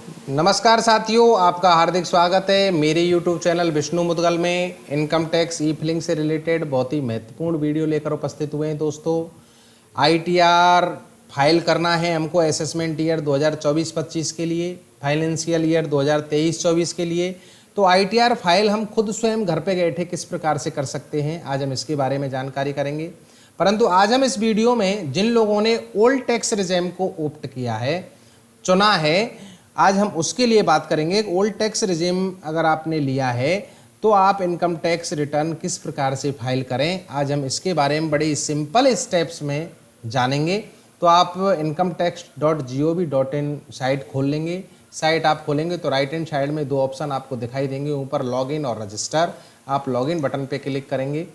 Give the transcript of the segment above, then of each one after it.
नमस्कार साथियों, आपका हार्दिक स्वागत है मेरे YouTube चैनल विष्णु मुदगल में। इनकम टैक्स ई फिलिंग से रिलेटेड बहुत ही महत्वपूर्ण वीडियो लेकर उपस्थित हुए हैं। दोस्तों, ITR फाइल करना है हमको असेसमेंट ईयर 2024-25 के लिए, फाइनेंशियल ईयर 2023-24 के लिए। तो ITR फाइल हम खुद स्वयं घर पे बैठे किस प्रकार से कर सकते हैं, आज हम इसके बारे में जानकारी करेंगे। परंतु आज हम इस वीडियो में जिन लोगों ने ओल्ड टैक्स रिजेम को ऑप्ट किया है, चुना है, आज हम उसके लिए बात करेंगे। ओल्ड टैक्स रिजीम अगर आपने लिया है तो आप इनकम टैक्स रिटर्न किस प्रकार से फाइल करें, आज हम इसके बारे में बड़े सिंपल स्टेप्स में जानेंगे। तो आप incometax.gov.in साइट खोल लेंगे। साइट आप खोलेंगे तो राइट हैंड साइड में दो ऑप्शन आपको दिखाई देंगे, ऊपर लॉगिन और रजिस्टर। आप लॉगिन बटन पे क्लिक करेंगे।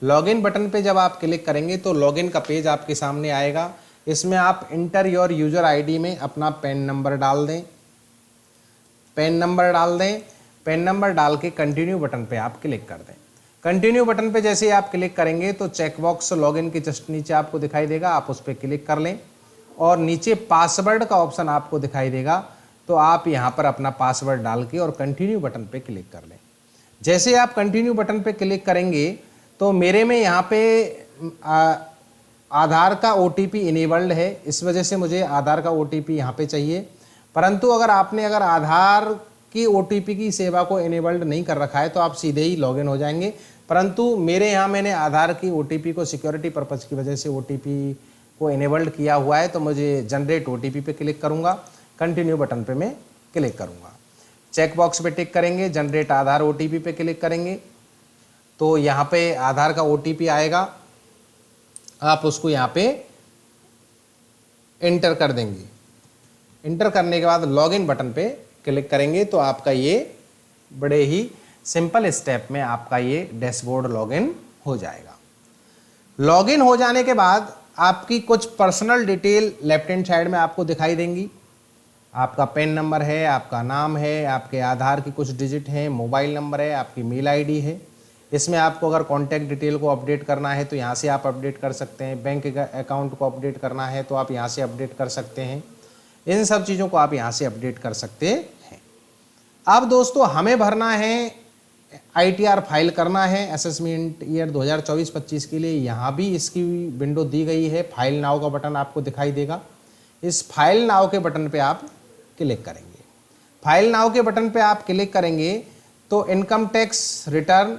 लॉगिन बटन पे जब आप क्लिक करेंगे तो लॉगिन का पेज आपके सामने आएगा। इसमें आप इंटर योर यूजर आईडी में अपना पैन नंबर डाल दें। पैन नंबर डाल दें। पैन नंबर डाल के कंटिन्यू बटन पे आप क्लिक कर दें। कंटिन्यू बटन पे जैसे ही आप क्लिक करेंगे तो चेकबॉक्स लॉगिन के जस्ट नीचे आपको दिखाई देगा, आप उस पर क्लिक कर लें और नीचे पासवर्ड का ऑप्शन आपको दिखाई देगा। तो आप यहाँ पर अपना पासवर्ड डाल के और कंटिन्यू बटन पे क्लिक कर लें। जैसे आप कंटिन्यू बटन पे क्लिक करेंगे तो मेरे में यहाँ पे आधार का OTP इनेबल्ड है, इस वजह से मुझे आधार का OTP यहाँ पे चाहिए। परंतु अगर आधार की OTP की सेवा को इनेबल्ड नहीं कर रखा है तो आप सीधे ही लॉगिन हो जाएंगे। परंतु मेरे यहाँ मैंने आधार की OTP को सिक्योरिटी पर्पज़ की वजह से OTP को इनेबल्ड किया हुआ है, तो मुझे जनरेट OTP पे क्लिक करूँगा। कंटिन्यू बटन पे मैं क्लिक करूँगा। चेक बॉक्स पे टिक करेंगे, जनरेट आधार OTP पे क्लिक करेंगे तो यहाँ पे आधार का OTP आएगा, आप उसको यहाँ पे एंटर कर देंगे। इंटर करने के बाद लॉगिन बटन पे क्लिक करेंगे तो आपका ये बड़े ही सिंपल स्टेप में आपका ये डैशबोर्ड लॉगिन हो जाएगा। लॉगिन हो जाने के बाद आपकी कुछ personal detail left hand side में आपको दिखाई देंगी। आपका पैन नंबर है, आपका नाम है, आपके आधार की कुछ डिजिट हैं, मोबाइल नंबर है, आपकी मेल ID है। इसमें आपको अगर कॉन्टैक्ट डिटेल को अपडेट करना है तो यहाँ से आप अपडेट कर सकते हैं। बैंक अकाउंट को अपडेट करना है तो आप यहाँ से अपडेट कर सकते हैं। इन सब चीज़ों को आप यहाँ से अपडेट कर सकते हैं। अब दोस्तों, हमें भरना है ITR फाइल करना है असेसमेंट ईयर 2024-25 के लिए। यहाँ भी इसकी विंडो दी गई है, फाइल नाउ का बटन आपको दिखाई देगा। इस फाइल नाउ के बटन पे आप क्लिक करेंगे। फाइल नाउ के बटन पे आप क्लिक करेंगे तो income tax return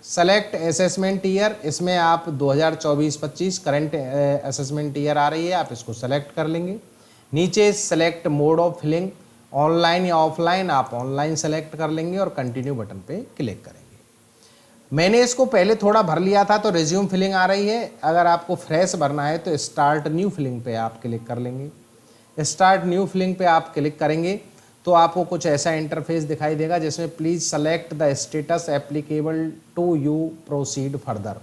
select assessment year, इसमें आप 2024-25 करंट असेसमेंट ईयर आ रही है, आप इसको सेलेक्ट कर लेंगे। नीचे select mode of filing, online या ऑफलाइन, आप ऑनलाइन सेलेक्ट कर लेंगे और कंटिन्यू बटन पे क्लिक करेंगे। मैंने इसको पहले थोड़ा भर लिया था तो रिज्यूम फिलिंग आ रही है। अगर आपको फ्रेश भरना है तो स्टार्ट न्यू फिलिंग पे आप क्लिक कर लेंगे। स्टार्ट न्यू फिलिंग पे आप क्लिक करेंगे तो आपको कुछ ऐसा इंटरफेस दिखाई देगा जिसमें please select the status applicable to you, proceed further.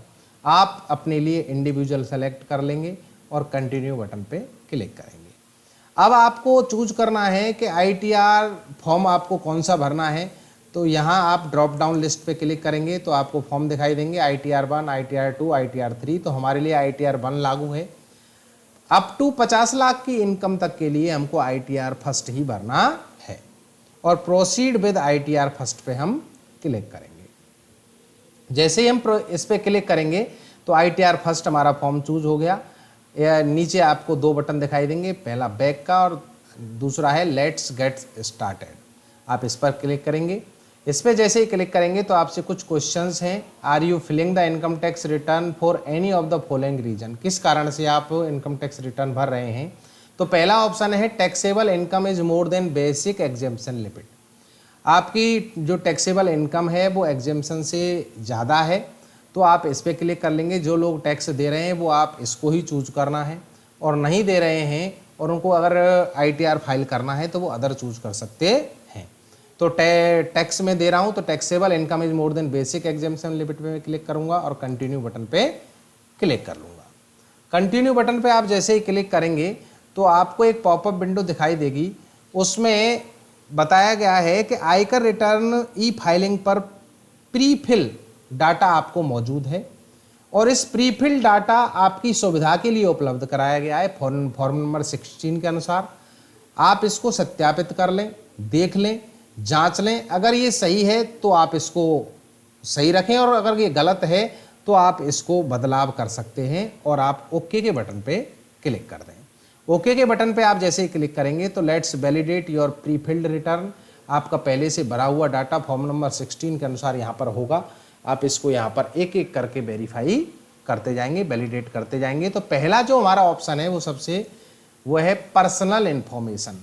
आप अपने लिए इंडिविजुअल सेलेक्ट कर लेंगे और कंटिन्यू बटन पे क्लिक करेंगे। अब आपको चूज करना है कि ITR फॉर्म आपको कौन सा भरना है। तो यहाँ आप ड्रॉप डाउन लिस्ट पे क्लिक करेंगे तो आपको फॉर्म दिखाई देंगे, ITR 1, ITR 2, ITR 3। तो हमारे लिए ITR 1 लागू है। अप टू 50 लाख की इनकम तक के लिए हमको ITR फर्स्ट ही भरना है और प्रोसीड विद ITR फर्स्ट पे हम क्लिक करेंगे। जैसे ही हम इस पे क्लिक करेंगे तो ITR फर्स्ट हमारा फॉर्म चूज हो गया। नीचे आपको दो बटन दिखाई देंगे, पहला बैक का और दूसरा है लेट्स गेट स्टार्टेड। आप इस पर क्लिक करेंगे। इस पर जैसे ही क्लिक करेंगे तो आपसे कुछ क्वेश्चंस हैं। Are you filing the income tax return for any of the following reason, किस कारण से आप इनकम टैक्स रिटर्न भर रहे हैं। तो पहला ऑप्शन है taxable income is more than basic exemption limit. आपकी जो टैक्सेबल इनकम है वो एग्जेम्पशन से ज़्यादा है तो आप इस पर क्लिक कर लेंगे। जो लोग टैक्स दे रहे हैं वो आप इसको ही चूज करना है, और नहीं दे रहे हैं और उनको अगर ITR फाइल करना है तो वो अदर चूज कर सकते हैं। तो टैक्स में दे रहा हूँ तो taxable income is more than basic exemption limit पे मैं क्लिक करूँगा और कंटिन्यू बटन पे क्लिक कर लूँगा। कंटिन्यू बटन पे आप जैसे ही क्लिक करेंगे तो आपको एक पॉपअप विंडो दिखाई देगी। उसमें बताया गया है कि आयकर रिटर्न ई फाइलिंग पर प्री फिल डाटा आपको मौजूद है और इस प्रीफिल डाटा आपकी सुविधा के लिए उपलब्ध कराया गया है फॉर्म नंबर 16 के अनुसार। आप इसको सत्यापित कर लें। देख लें, जांच लें। अगर ये सही है तो आप इसको सही रखें, और अगर ये गलत है तो आप इसको बदलाव कर सकते हैं और आप ओके के बटन पे क्लिक कर दें। ओके के बटन पे आप जैसे ही क्लिक करेंगे तो let's validate your pre filled return, आपका पहले से भरा हुआ डाटा फॉर्म नंबर 16 के अनुसार यहाँ पर होगा। आप इसको यहाँ पर एक एक करके वेरीफाई करते जाएंगे, वैलिडेट करते जाएंगे। तो पहला जो हमारा ऑप्शन है वो है पर्सनल इन्फॉर्मेशन।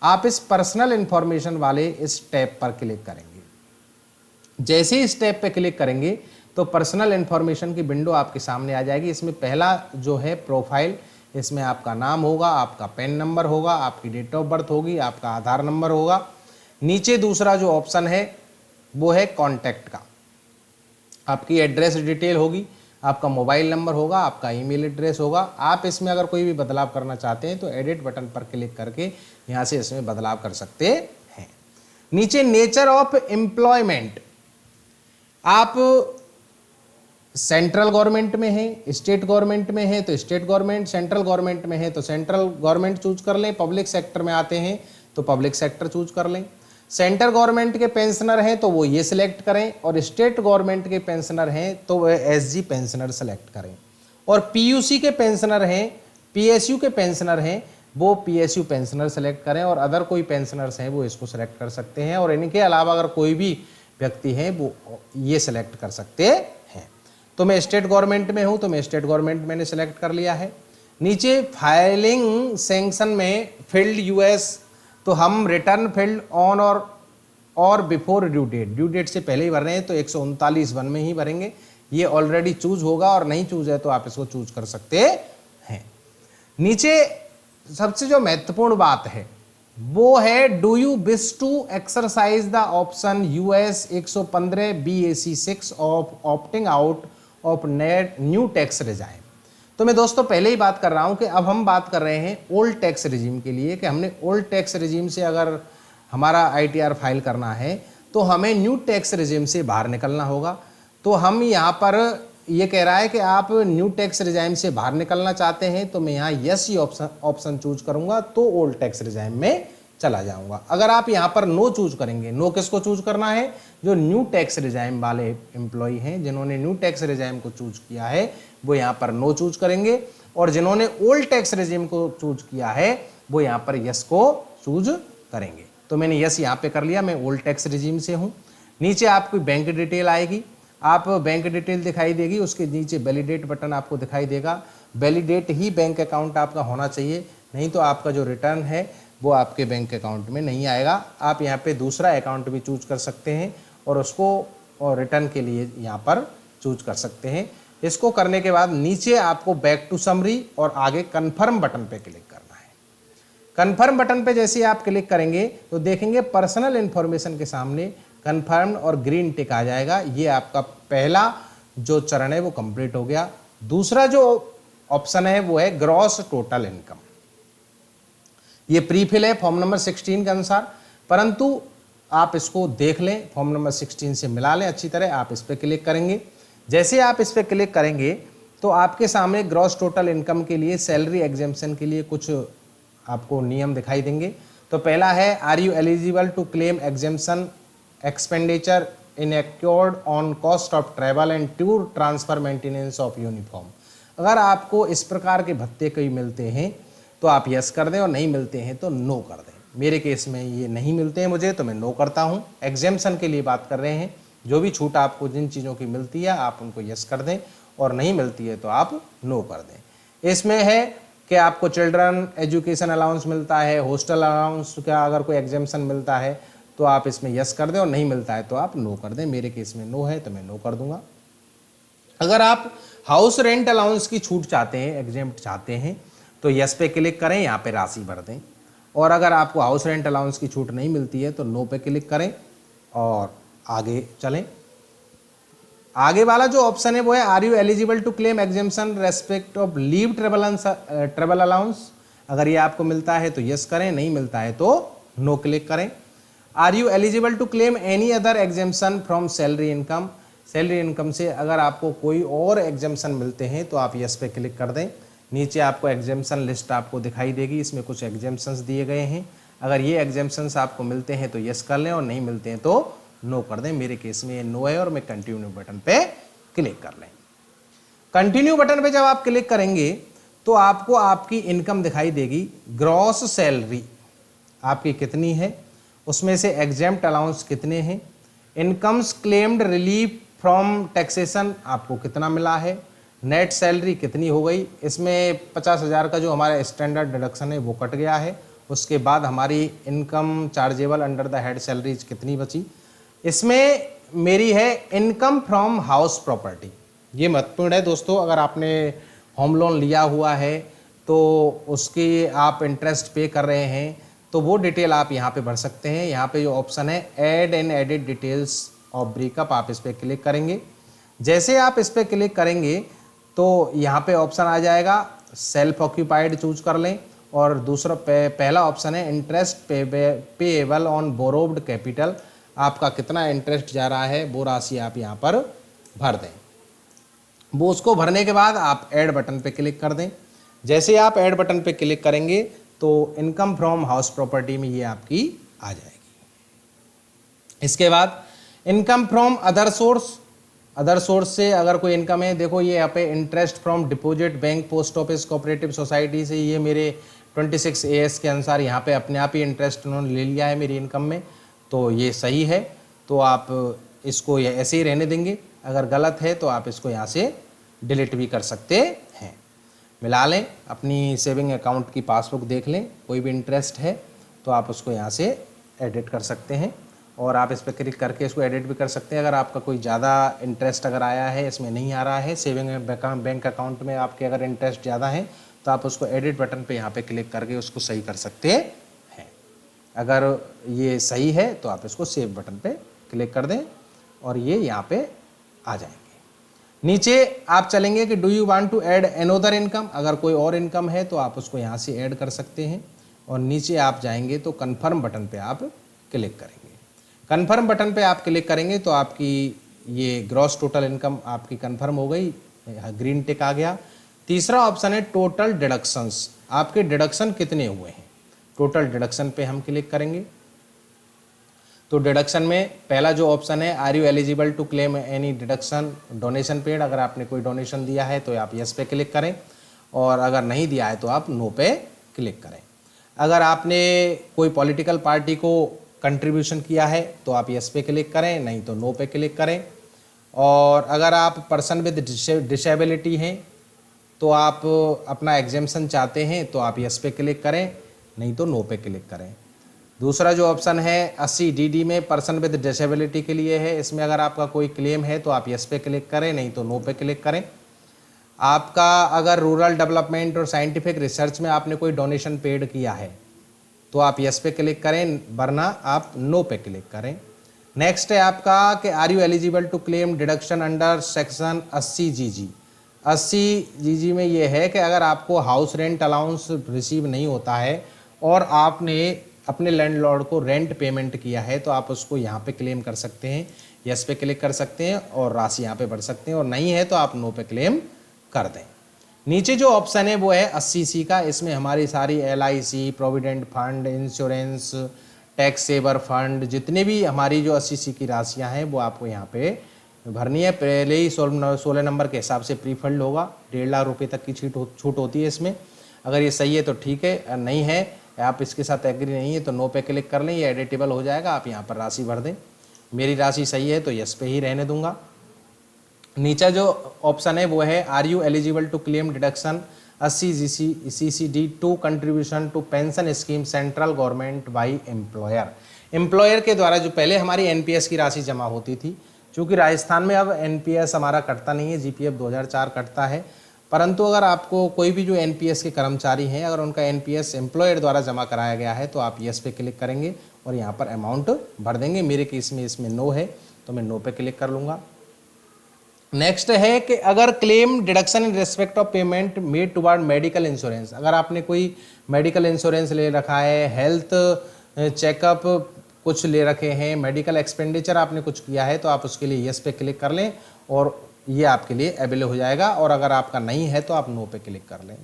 आप इस पर्सनल इन्फॉर्मेशन वाले इस टैब पर क्लिक करेंगे। जैसे ही इस टैब पे क्लिक करेंगे तो पर्सनल इन्फॉर्मेशन की विंडो आपके सामने आ जाएगी। इसमें पहला जो है प्रोफाइल, इसमें आपका नाम होगा, आपका पैन नंबर होगा, आपकी डेट ऑफ बर्थ होगी, आपका आधार नंबर होगा। नीचे दूसरा जो ऑप्शन है वो है कॉन्टैक्ट का, आपकी एड्रेस डिटेल होगी, आपका मोबाइल नंबर होगा, आपका ईमेल एड्रेस होगा। आप इसमें अगर कोई भी बदलाव करना चाहते हैं तो एडिट बटन पर क्लिक करके यहाँ से इसमें बदलाव कर सकते हैं। नीचे नेचर ऑफ एम्प्लॉयमेंट, आप सेंट्रल गवर्नमेंट में है, स्टेट गवर्नमेंट में है तो स्टेट गवर्नमेंट, सेंट्रल गवर्नमेंट में है तो सेंट्रल गवर्नमेंट चूज कर लें, पब्लिक सेक्टर में आते हैं तो पब्लिक सेक्टर चूज कर लें। सेंट्रल गवर्नमेंट के पेंशनर हैं तो वो ये सिलेक्ट करें, और स्टेट गवर्नमेंट के पेंशनर हैं तो वह एसजी पेंशनर सेलेक्ट करें, और पीयूसी के पेंशनर हैं, पीएसयू के पेंशनर हैं वो पीएसयू पेंशनर सेलेक्ट करें, और अदर कोई पेंशनर्स हैं वो इसको सेलेक्ट कर सकते हैं, और इनके अलावा अगर कोई भी व्यक्ति हैं वो ये सेलेक्ट कर सकते हैं। तो मैं स्टेट गवर्नमेंट में हूँ तो मैं स्टेट गवर्नमेंट मैंने सेलेक्ट कर लिया है। नीचे फाइलिंग सेंक्शन में फील्ड यूएस, तो हम रिटर्न फील्ड ऑन और बिफोर ड्यू डेट से पहले ही भर रहे हैं तो 139(1) में ही भरेंगे। ये ऑलरेडी चूज होगा, और नहीं चूज है तो आप इसको चूज कर सकते हैं। नीचे सबसे जो महत्वपूर्ण बात है वो है do you wish to exercise the option US 115 BAC 6 of opting out of new tax regime. तो मैं दोस्तों पहले ही बात कर रहा हूं कि अब हम बात कर रहे हैं ओल्ड टैक्स रिजीम के लिए, कि हमने ओल्ड टैक्स रिजीम से अगर हमारा ITR फाइल करना है तो हमें न्यू टैक्स रिजीम से बाहर निकलना होगा। तो हम यहाँ पर ये कह रहा है कि आप न्यू टैक्स रिजाइम से बाहर निकलना चाहते हैं तो मैं यहाँ यस ही ऑप्शन चूज करूंगा तो ओल्ड टैक्स रिजाइम में चला जाऊंगा। अगर आप यहाँ पर नो चूज करेंगे, नो किसको चूज करना है, जो न्यू टैक्स रिजाइम वाले एम्प्लॉय हैं जिन्होंने न्यू टैक्स रिजाइम को चूज किया है वो यहाँ पर नो चूज करेंगे, और जिन्होंने ओल्ड टैक्स रिजीम को चूज किया है वो यहाँ पर यस को चूज करेंगे। तो मैंने यस यहाँ पे कर लिया, मैं ओल्ड टैक्स रिजीम से हूँ। नीचे आपकी बैंक डिटेल आएगी, आप बैंक डिटेल दिखाई देगी, उसके नीचे वैलिडेट बटन आपको दिखाई देगा। वैलिडेट ही बैंक अकाउंट आपका होना चाहिए, नहीं तो आपका जो रिटर्न है वो आपके बैंक अकाउंट में नहीं आएगा। आप यहाँ पे दूसरा अकाउंट भी चूज कर सकते हैं और उसको और रिटर्न के लिए यहाँ पर चूज कर सकते हैं। इसको करने के बाद नीचे आपको बैक टू समरी और आगे कन्फर्म बटन पे क्लिक करना है। कन्फर्म बटन पे जैसे आप क्लिक करेंगे तो देखेंगे पर्सनल इन्फॉर्मेशन के सामने कन्फर्म और ग्रीन टिक आ जाएगा। ये आपका पहला जो चरण है वो कंप्लीट हो गया। दूसरा जो ऑप्शन है वो है ग्रॉस टोटल इनकम। ये प्रीफिल है फॉर्म नंबर 16 के अनुसार, परंतु आप इसको देख लें, फॉर्म नंबर 16 से मिला लें अच्छी तरह। आप इस पर क्लिक करेंगे, जैसे आप इस पर क्लिक करेंगे तो आपके सामने ग्रॉस टोटल इनकम के लिए सैलरी एग्जेम्पशन के लिए कुछ आपको नियम दिखाई देंगे। तो पहला है are you eligible to claim exemption expenditure incurred on cost of travel and tour transfer maintenance of uniform. अगर आपको इस प्रकार के भत्ते कोई मिलते हैं तो आप यस कर दें और नहीं मिलते हैं तो नो कर दें। मेरे केस में ये नहीं मिलते हैं मुझे तो मैं नो करता हूँ। एग्जेम्पशन के लिए बात कर रहे हैं, जो भी छूट आपको जिन चीज़ों की मिलती है आप उनको यस कर दें और नहीं मिलती है तो आप नो कर दें। इसमें है कि आपको चिल्ड्रन एजुकेशन अलाउंस मिलता है, हॉस्टल अलाउंस का अगर कोई एग्जेम्पशन मिलता है तो आप इसमें यस कर दें और नहीं मिलता है तो आप नो कर दें। मेरे केस में नो है तो मैं नो कर दूंगा। अगर आप हाउस रेंट अलाउंस की छूट चाहते हैं, एग्जेम्प्ट चाहते हैं तो यस पे क्लिक करें, यहाँ पे राशि भर दें। और अगर आपको हाउस रेंट अलाउंस की छूट नहीं मिलती है तो नो पे क्लिक करें और आगे चलें। आगे वाला जो ऑप्शन है वो है are you eligible to claim exemption respect of leave travel allowance. अगर ये आपको मिलता है तो यस करें, नहीं मिलता है तो नो क्लिक करें। Are you eligible to claim any other exemption from salary income. Salary income से अगर आपको कोई और एग्जेम्पशन मिलते हैं तो आप यस पे क्लिक कर दें। नीचे आपको एग्जेम्पशन लिस्ट आपको दिखाई देगी, इसमें कुछ एग्जेम्पशंस दिए गए हैं। अगर ये एग्जेम्पशंस आपको मिलते हैं तो यस कर लें और नहीं मिलते हैं तो नो कर दें। मेरे केस में ये नो है और मैं कंटिन्यू बटन पे क्लिक कर लें। कंटिन्यू बटन पे जब आप क्लिक करेंगे तो आपको आपकी इनकम दिखाई देगी। ग्रॉस सैलरी आपकी कितनी है, उसमें से एग्जेम्प्ट अलाउंस कितने हैं, incomes claimed relief from taxation आपको कितना मिला है, नेट सैलरी कितनी हो गई। इसमें 50,000 का जो हमारा स्टैंडर्ड डिडक्शन है वो कट गया है। उसके बाद हमारी income chargeable under the head salaries कितनी बची। इसमें मेरी है इनकम फ्रॉम हाउस प्रॉपर्टी। ये महत्वपूर्ण है दोस्तों, अगर आपने होम लोन लिया हुआ है तो उसकी आप इंटरेस्ट पे कर रहे हैं तो वो डिटेल आप यहाँ पे भर सकते हैं। यहाँ पे जो ऑप्शन है add and edit details of breakup, आप इस पर क्लिक करेंगे। जैसे आप इस पर क्लिक करेंगे तो यहाँ पे ऑप्शन आ जाएगा सेल्फ ऑक्यूपाइड, चूज कर लें। और दूसरा पहला ऑप्शन है इंटरेस्ट पेएबल ऑन बोरोव्ड कैपिटल, आपका कितना इंटरेस्ट जा रहा है वो राशि आप यहाँ पर भर दें। वो उसको भरने के बाद आप ऐड बटन पे क्लिक कर दें। जैसे आप ऐड बटन पे क्लिक करेंगे तो इनकम फ्रॉम हाउस प्रॉपर्टी में ये आपकी आ जाएगी। इसके बाद income from other source, other source से अगर कोई इनकम है, देखो ये यहाँ पे interest from deposit bank, post office, cooperative society से, ये मेरे 26 AS के अनुसार यहाँ पे अपने आप ही इंटरेस्ट उन्होंने ले लिया है मेरी इनकम में, तो ये सही है। तो आप इसको ऐसे ही रहने देंगे। अगर गलत है तो आप इसको यहाँ से डिलीट भी कर सकते हैं। मिला लें, अपनी सेविंग अकाउंट की पासबुक देख लें, कोई भी इंटरेस्ट है तो आप उसको यहाँ से एडिट कर सकते हैं और आप इस पर क्लिक करके इसको एडिट भी कर सकते हैं। अगर आपका कोई ज़्यादा इंटरेस्ट अगर आया है, इसमें नहीं आ रहा है, सेविंग बैंक अकाउंट में आपके अगर इंटरेस्ट ज़्यादा है तो आप उसको एडिट बटन पे यहाँ पे क्लिक करके उसको सही कर सकते हैं। अगर ये सही है तो आप इसको सेव बटन पे क्लिक कर दें और ये यहाँ पे आ जाएंगे। नीचे आप चलेंगे कि do you want to add another income, अगर कोई और इनकम है तो आप उसको यहाँ से ऐड कर सकते हैं। और नीचे आप जाएंगे तो कन्फर्म बटन पे आप क्लिक करेंगे। कन्फर्म बटन पे आप क्लिक करेंगे तो आपकी ये ग्रॉस टोटल इनकम आपकी कन्फर्म हो गई, ग्रीन टिक आ गया। तीसरा ऑप्शन है टोटल डिडक्शंस, आपके डिडक्शन कितने हुए हैं। टोटल डिडक्शन पे हम क्लिक करेंगे तो डिडक्शन में पहला जो ऑप्शन है are you eligible to claim any deduction donation paid, अगर आपने कोई डोनेशन दिया है तो आप यस पे क्लिक करें और अगर नहीं दिया है तो आप नो पे क्लिक करें। अगर आपने कोई पॉलिटिकल पार्टी को कंट्रीब्यूशन किया है तो आप यस पे क्लिक करें, नहीं तो नो पे क्लिक करें। और अगर आप पर्सन विद डिसेबिलिटी हैं तो आप अपना एग्जेम्पशन चाहते हैं तो आप यस पे क्लिक करें, नहीं तो नो पे क्लिक करें। दूसरा जो ऑप्शन है 80 DD में पर्सन विद डिसेबिलिटी के लिए है, इसमें अगर आपका कोई क्लेम है तो आप यस पे क्लिक करें, नहीं तो नो पे क्लिक करें। आपका अगर रूरल डेवलपमेंट और साइंटिफिक रिसर्च में आपने कोई डोनेशन पेड किया है तो आप यस पे क्लिक करें, वरना आप नो पे क्लिक करें। नेक्स्ट है आपका कि are you eligible to claim deduction under section 80 GG। 80 GG में ये है कि अगर आपको हाउस रेंट अलाउंस रिसीव नहीं होता है और आपने अपने लैंडलॉर्ड को रेंट पेमेंट किया है तो आप उसको यहाँ पे क्लेम कर सकते हैं, यस पे क्लिक कर सकते हैं और राशि यहाँ पे भर सकते हैं। और नहीं है तो आप नो पे क्लेम कर दें। नीचे जो ऑप्शन है वो है 80C का, इसमें हमारी सारी LIC, provident fund, insurance, tax saver fund, जितने भी हमारी जो 80C की राशियाँ हैं वो आपको यहाँ पे भरनी है। पहले ही 16 नंबर के हिसाब से प्री फंड होगा, 1.5 लाख रुपये तक की छूट होती है इसमें। अगर ये सही है तो ठीक है, नहीं है आप इसके साथ एग्री नहीं है तो नो पे क्लिक कर लें, ये एडिटेबल हो जाएगा, आप यहाँ पर राशि भर दें। मेरी राशि सही है तो यस पे ही रहने दूंगा। नीचे जो ऑप्शन है वो है are you eligible to claim deduction 80 CCD two contribution to pension scheme central government by employer. Employer के द्वारा जो पहले हमारी NPS की राशि जमा होती थी, चूँकि राजस्थान में अब NPS हमारा कटता नहीं है, GPF 2004 कटता है, परंतु अगर आपको कोई भी जो NPS के कर्मचारी हैं अगर उनका NPS एम्प्लॉयर द्वारा जमा कराया गया है तो आप यस पे क्लिक करेंगे और यहाँ पर अमाउंट भर देंगे। मेरे केस में इसमें नो है तो मैं नो पे क्लिक कर लूँगा। नेक्स्ट है कि अगर claim deduction in respect of payment made toward medical insurance, अगर आपने कोई मेडिकल इंश्योरेंस ले रखा है, हेल्थ चेकअप कुछ ले रखे हैं, मेडिकल एक्सपेंडिचर आपने कुछ किया है तो आप उसके लिए यस पे क्लिक कर लें और ये आपके लिए अवेलेबल हो जाएगा। और अगर आपका नहीं है तो आप नो पे क्लिक कर लें।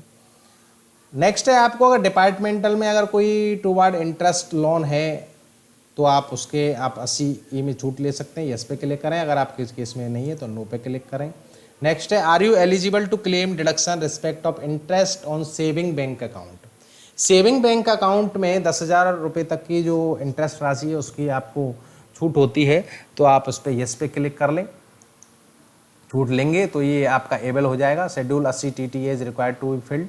नेक्स्ट है आपको अगर डिपार्टमेंटल में अगर कोई टूवर्ड इंटरेस्ट लोन है तो आप उसके आप 80 में छूट ले सकते हैं, यस पे क्लिक करें। अगर आपके केस में नहीं है तो नो पे क्लिक करें। नेक्स्ट है are you eligible to claim deduction respect of interest on saving bank account. Saving bank account में 10,000 रुपये तक की जो इंटरेस्ट राशि है उसकी आपको छूट होती है, तो आप उस पर यस पे क्लिक कर लें। छूट लेंगे तो ये आपका एबल हो जाएगा। Schedule 80 TT is required to be filled,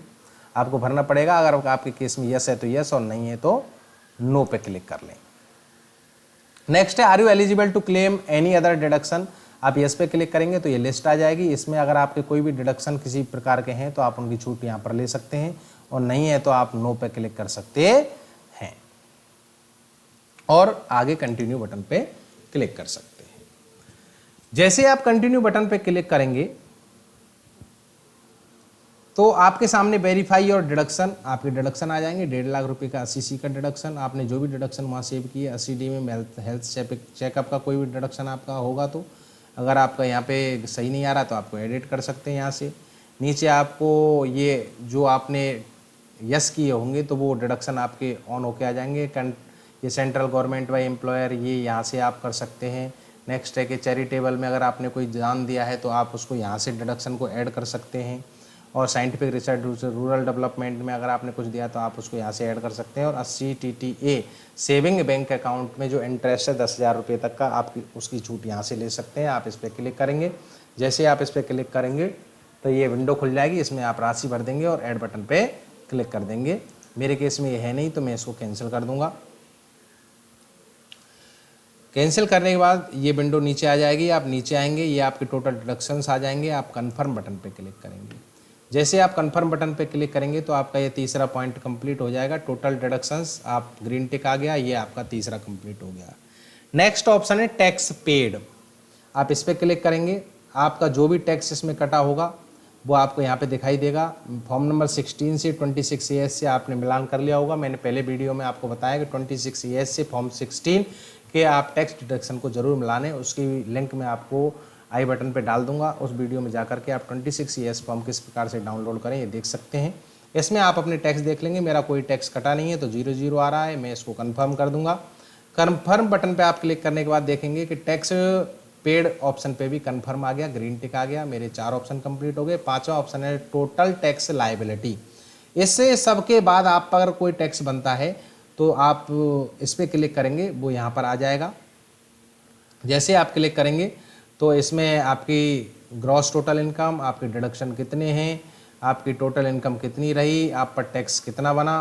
आपको भरना पड़ेगा। अगर आपके केस में यस है तो यस और नहीं है तो नो पे क्लिक कर लें। नेक्स्ट है are you eligible to claim any other deduction. आप यस पे क्लिक करेंगे तो ये लिस्ट आ जाएगी। इसमें अगर आपके कोई भी डिडक्शन किसी प्रकार के हैं तो आप उनकी छूट यहाँ पर ले सकते हैं, और नहीं है तो आप नो पे क्लिक कर सकते हैं और आगे कंटिन्यू बटन पे क्लिक कर सकते हैं। जैसे आप कंटिन्यू बटन पे क्लिक करेंगे तो आपके सामने वेरीफाई और डिडक्शन, आपके डिडक्शन आ जाएंगे। 1.5 लाख रुपए का 80C का डिडक्शन, आपने जो भी डिडक्शन वहाँ सेव किए 80D में हेल्थ चेकअप का कोई भी डिडक्शन आपका होगा तो अगर आपका यहाँ पे सही नहीं आ रहा तो आपको एडिट कर सकते हैं यहाँ से। नीचे आपको ये जो आपने यस किए होंगे तो वो डिडक्शन आपके ऑन होके आ जाएंगे। ये सेंट्रल गवर्नमेंट बाई एम्प्लॉयर, ये यहाँ से आप कर सकते हैं। नेक्स्ट है कि चैरिटेबल में अगर आपने कोई दान दिया है तो आप उसको यहाँ से डिडक्शन को ऐड कर सकते हैं। और साइंटिफिक रिसर्च रूरल डेवलपमेंट में अगर आपने कुछ दिया तो आप उसको यहाँ से ऐड कर सकते हैं। और 80 TTA सेविंग बैंक अकाउंट में जो इंटरेस्ट है 10,000 रुपये तक का, आप उसकी छूट यहाँ से ले सकते हैं। आप इस पर क्लिक करेंगे। जैसे आप इस पर क्लिक करेंगे तो ये विंडो खुल जाएगी, इसमें आप राशि भर देंगे और ऐड बटन पे क्लिक कर देंगे। मेरे केस में ये है नहीं तो मैं इसको कैंसिल कर दूंगा। कैंसिल करने के बाद ये विंडो नीचे आ जाएगी। आप नीचे आएंगे, ये आपके टोटल डिडक्शंस आ जाएंगे। आप कंफर्म बटन पे क्लिक करेंगे। जैसे आप कंफर्म बटन पे क्लिक करेंगे तो आपका ये तीसरा पॉइंट कंप्लीट हो जाएगा। टोटल डिडक्शंस आप ग्रीन टिक आ गया, ये आपका तीसरा कंप्लीट हो गया। नेक्स्ट ऑप्शन है टैक्स पेड, आप इस पर क्लिक करेंगे। आपका जो भी टैक्स इसमें कटा होगा वो आपको यहाँ पे दिखाई देगा। फॉर्म नंबर 16 से 26 ES से आपने मिलान कर लिया होगा। मैंने पहले वीडियो में आपको बताया कि 26 ES से फॉर्म 16 के आप टैक्स डिडक्शन को जरूर मिलाने। उसकी लिंक मैं आपको आई बटन पे डाल दूंगा। उस वीडियो में जाकर के आप 26 ES फॉर्म किस प्रकार से डाउनलोड करें ये देख सकते हैं। इसमें आप अपने टैक्स देख लेंगे। मेरा कोई टैक्स कटा नहीं है तो 0 आ रहा है, मैं इसको कन्फर्म कर दूंगा। कन्फर्म बटन पे आप क्लिक करने के बाद देखेंगे कि टैक्स पेड ऑप्शन पे भी कन्फर्म आ गया, ग्रीन टिक आ गया। मेरे 4 ऑप्शन कंप्लीट हो गए। 5वां ऑप्शन है टोटल टैक्स लायबिलिटी। इससे सबके बाद आप अगर कोई टैक्स बनता है तो आप इस पर क्लिक करेंगे, वो यहाँ पर आ जाएगा। जैसे आप क्लिक करेंगे तो इसमें आपकी ग्रॉस टोटल इनकम, आपके डिडक्शन कितने हैं, आपकी टोटल इनकम कितनी रही, आप पर टैक्स कितना बना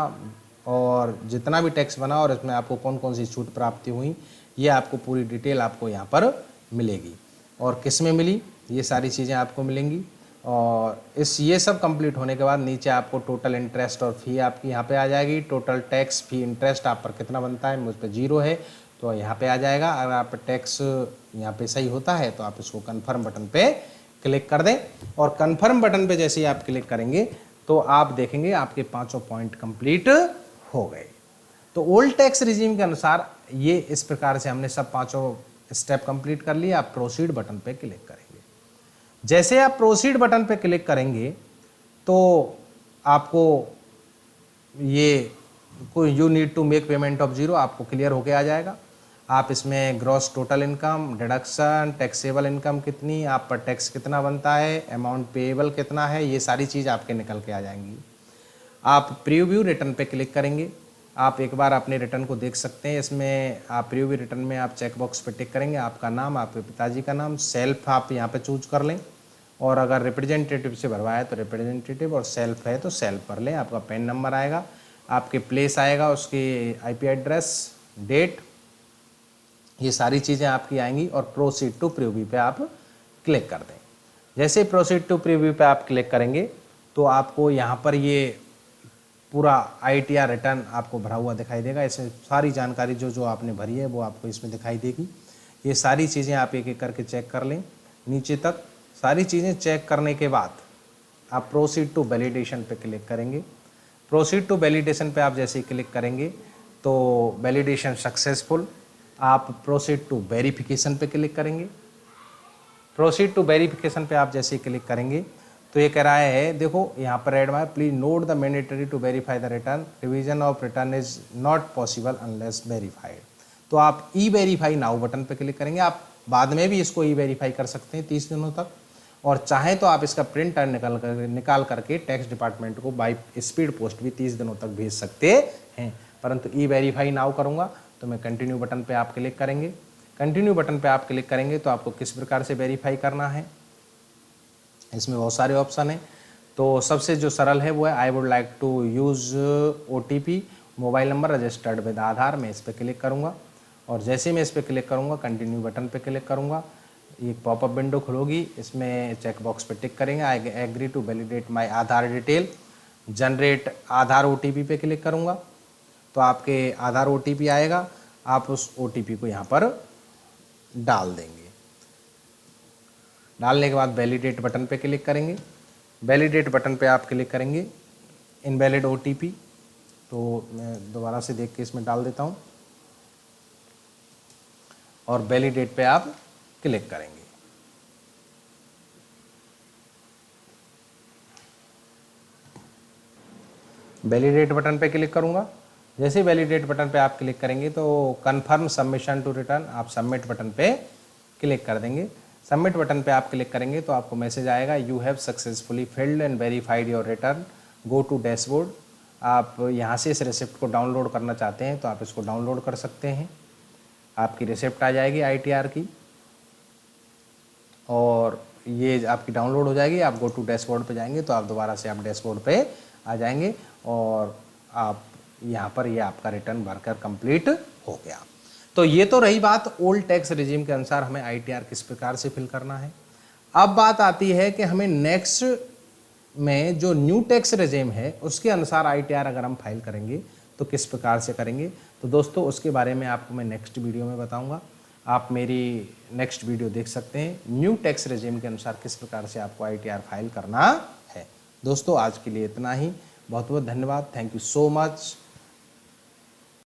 और जितना भी टैक्स बना और इसमें आपको कौन कौन सी छूट प्राप्ति हुई, ये आपको पूरी डिटेल आपको यहाँ पर मिलेगी। और किस में मिली ये सारी चीज़ें आपको मिलेंगी। और ये सब कंप्लीट होने के बाद नीचे आपको टोटल इंटरेस्ट और फी आपकी यहाँ पे आ जाएगी। टोटल टैक्स फी इंटरेस्ट आप पर कितना बनता है, मुझ पर 0 है तो यहाँ पे आ जाएगा। अगर आप टैक्स यहाँ पे सही होता है तो आप इसको कन्फर्म बटन पे क्लिक कर दें। और कन्फर्म बटन पे जैसे ही आप क्लिक करेंगे तो आप देखेंगे आपके 5 पॉइंट कंप्लीट हो गए। तो ओल्ड टैक्स रिजीम के अनुसार ये इस प्रकार से हमने सब 5 स्टेप कंप्लीट कर लिए। आप प्रोसीड बटन पे क्लिक करेंगे। जैसे आप प्रोसीड बटन पे क्लिक करेंगे तो आपको ये you need to make payment of 0 आपको क्लियर होके आ जाएगा। आप इसमें gross total income, deduction, taxable income कितनी, आप पर टैक्स कितना बनता है, अमाउंट पेएबल कितना है, ये सारी चीज़ आपके निकल के आ जाएंगी। आप प्रीव्यू रिटर्न पे क्लिक करेंगे। आप एक बार अपने रिटर्न को देख सकते हैं। इसमें आप प्रीव्यू रिटर्न में आप चेक बॉक्स पे टिक करेंगे, आपका नाम, आपके पिताजी का नाम, सेल्फ आप यहाँ पे चूज कर लें। और अगर रिप्रेजेंटेटिव से भरवाया है तो रिप्रेजेंटेटिव, और सेल्फ है तो सेल्फ भर लें। आपका पैन नंबर आएगा, आपके प्लेस आएगा, उसकी IP एड्रेस, डेट, ये सारी चीज़ें आपकी आएंगी। और प्रोसीड टू प्रीव्यू पे आप क्लिक कर दें। जैसे प्रोसीड टू प्रीव्यू पे आप क्लिक करेंगे तो आपको यहाँ पर ये पूरा ITR रिटर्न आपको भरा हुआ दिखाई देगा। इसमें सारी जानकारी जो जो आपने भरी है वो आपको इसमें दिखाई देगी। ये सारी चीज़ें आप एक एक करके चेक कर लें नीचे तक। सारी चीज़ें चेक करने के बाद आप प्रोसीड टू वैलिडेशन पे क्लिक करेंगे। प्रोसीड टू वैलिडेशन पे आप जैसे ही क्लिक करेंगे तो वैलिडेशन सक्सेसफुल। आप प्रोसीड टू वेरिफिकेशन पे क्लिक करेंगे। प्रोसीड टू वेरिफिकेशन पे आप जैसे ही क्लिक करेंगे तो ये कह रहा है, देखो यहाँ पर रेड में, please note the mandatory to verify the return, revision of return is not possible unless verified. तो आप ई वेरीफाई नाउ बटन पे क्लिक करेंगे। आप बाद में भी इसको ई वेरीफाई कर सकते हैं 30 दिनों तक, और चाहें तो आप इसका प्रिंट निकाल करके टैक्स डिपार्टमेंट को बाई स्पीड पोस्ट भी 30 दिनों तक भेज सकते हैं। परंतु ई वेरीफाई नाउ करूँगा तो मैं कंटिन्यू बटन पे आप क्लिक करेंगे। कंटिन्यू बटन पे आप क्लिक करेंगे तो आपको किस प्रकार से वेरीफाई करना है, इसमें बहुत सारे ऑप्शन हैं। तो सबसे जो सरल है वो है I would like to use OTP mobile number registered with Aadhaar. मैं इस पर क्लिक करूँगा, और जैसे मैं इस पर क्लिक करूँगा कंटिन्यू बटन पे क्लिक करूँगा, एक पॉपअप विंडो खुलेगी। इसमें चेक बॉक्स पे टिक करेंगे, I agree to validate my Aadhaar detail, generate Aadhaar OTP पे क्लिक करूँगा तो आपके आधार OTP आएगा। आप उस OTP को यहाँ पर डाल देंगे। डालने के बाद वैलिडेट बटन पे क्लिक करेंगे। वैलिडेट बटन पे आप क्लिक करेंगे इनवैलिड OTP, तो मैं दोबारा से देख के इसमें डाल देता हूँ, और वैलिडेट पे आप क्लिक करेंगे। वैलिडेट बटन पे क्लिक करूँगा। जैसे वैलिडेट बटन पे आप क्लिक करेंगे तो कन्फर्म सबमिशन टू रिटर्न, आप सबमिट बटन पे क्लिक कर देंगे। सबमिट बटन पे आप क्लिक करेंगे तो आपको मैसेज आएगा, you have successfully filled and verified your return, go to dashboard. आप यहाँ से इस रिसिप्ट को डाउनलोड करना चाहते हैं तो आप इसको डाउनलोड कर सकते हैं। आपकी रिसिप्ट आ जाएगी ITR की, और ये आपकी डाउनलोड हो जाएगी। आप गो टू डैशबोर्ड पे जाएंगे तो आप दोबारा से आप डैशबोर्ड पे आ जाएंगे, और आप यहाँ पर ये आपका रिटर्न भरकर कंप्लीट हो गया। तो ये तो रही बात ओल्ड टैक्स रिजीम के अनुसार हमें ITR किस प्रकार से फिल करना है। अब बात आती है कि हमें नेक्स्ट में जो न्यू टैक्स रिजीम है उसके अनुसार ITR अगर हम फाइल करेंगे तो किस प्रकार से करेंगे। तो दोस्तों उसके बारे में आपको मैं नेक्स्ट वीडियो में बताऊंगा। आप मेरी नेक्स्ट वीडियो देख सकते हैं, न्यू टैक्स रिजीम के अनुसार किस प्रकार से आपको ITR फाइल करना है। दोस्तों आज के लिए इतना ही, बहुत बहुत धन्यवाद, थैंक यू सो मच।